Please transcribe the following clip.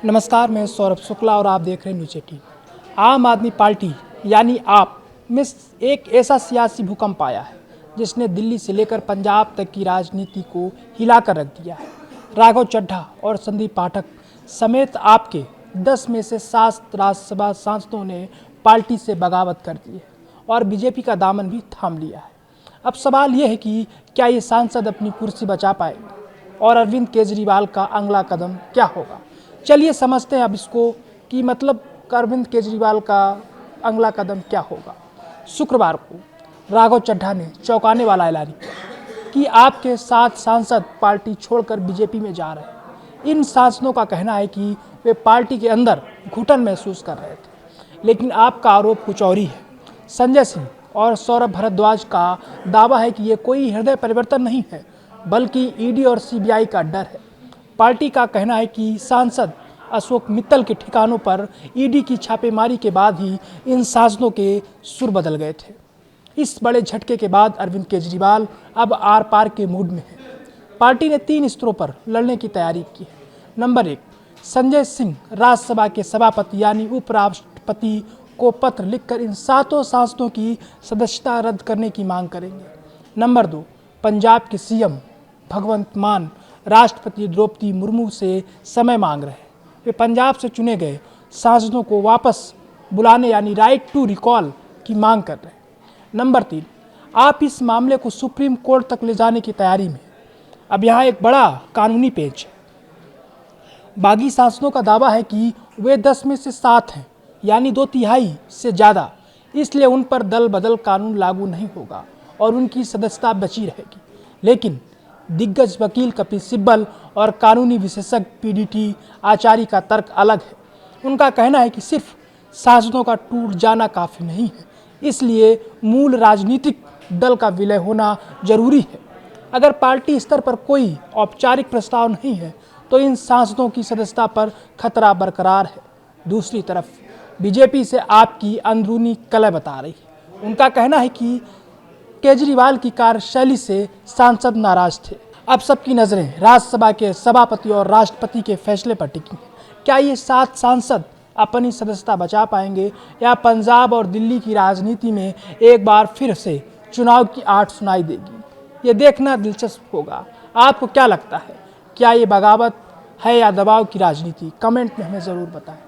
नमस्कार, मैं सौरभ शुक्ला और आप देख रहे हैं न्यूज़ 18। आम आदमी पार्टी यानी आप में एक ऐसा सियासी भूकंप आया है जिसने दिल्ली से लेकर पंजाब तक की राजनीति को हिलाकर रख दिया है। राघव चड्ढा और संदीप पाठक समेत आपके 10 में से 7 राज्यसभा सांसदों ने पार्टी से बगावत कर दी है और बीजेपी का दामन भी थाम लिया है। अब सवाल ये है कि क्या ये सांसद अपनी कुर्सी बचा पाएंगे और अरविंद केजरीवाल का अगला कदम क्या होगा। चलिए समझते हैं अब इसको कि मतलब अरविंद केजरीवाल का अगला कदम क्या होगा। शुक्रवार को राघव चड्ढा ने चौंकाने वाला ऐलान किया कि आपके 7 सांसद पार्टी छोड़कर बीजेपी में जा रहे हैं। इन सांसदों का कहना है कि वे पार्टी के अंदर घुटन महसूस कर रहे थे, लेकिन आपका आरोप कुछ और ही है। संजय सिंह और सौरभ भारद्वाज का दावा है कि ये कोई हृदय परिवर्तन नहीं है, बल्कि ईडी और सीबीआई का डर है। पार्टी का कहना है कि सांसद अशोक मित्तल के ठिकानों पर ईडी की छापेमारी के बाद ही इन सांसदों के सुर बदल गए थे। इस बड़े झटके के बाद अरविंद केजरीवाल अब आर पार के मूड में है। पार्टी ने 3 स्तरों पर लड़ने की तैयारी की है। नंबर 1, संजय सिंह राज्यसभा के सभापति यानी उपराष्ट्रपति को पत्र लिखकर इन 7 सांसदों की सदस्यता रद्द करने की मांग करेंगे। नंबर 2, पंजाब के सीएम भगवंत मान राष्ट्रपति द्रौपदी मुर्मू से समय मांग रहे हैं। वे पंजाब से चुने गए सांसदों को वापस बुलाने यानी राइट टू रिकॉल की मांग कर रहे हैं। नंबर 3, आप इस मामले को सुप्रीम कोर्ट तक ले जाने की तैयारी में। अब यहाँ एक बड़ा कानूनी पेच है। बागी सांसदों का दावा है कि वे 10 में से 7 हैं, यानी 2/3 से ज़्यादा, इसलिए उन पर दल बदल कानून लागू नहीं होगा और उनकी सदस्यता बची रहेगी। लेकिन दिग्गज वकील कपिल सिब्बल और कानूनी विशेषज्ञ पीडीटी आचार्य का तर्क अलग है। उनका कहना है कि सिर्फ सांसदों का टूट जाना काफ़ी नहीं है, इसलिए मूल राजनीतिक दल का विलय होना जरूरी है। अगर पार्टी स्तर पर कोई औपचारिक प्रस्ताव नहीं है तो इन सांसदों की सदस्यता पर खतरा बरकरार है। दूसरी तरफ बीजेपी से आपकी अंदरूनी कलह बता रही है। उनका कहना है कि केजरीवाल की कार्यशैली से सांसद नाराज थे। अब सबकी नज़रें राज्यसभा के सभापति और राष्ट्रपति के फैसले पर टिकी हैं। क्या ये 7 सांसद अपनी सदस्यता बचा पाएंगे या पंजाब और दिल्ली की राजनीति में एक बार फिर से चुनाव की आट सुनाई देगी? ये देखना दिलचस्प होगा। आपको क्या लगता है, क्या ये बगावत है या दबाव की राजनीति? कमेंट में हमें ज़रूर बताएं।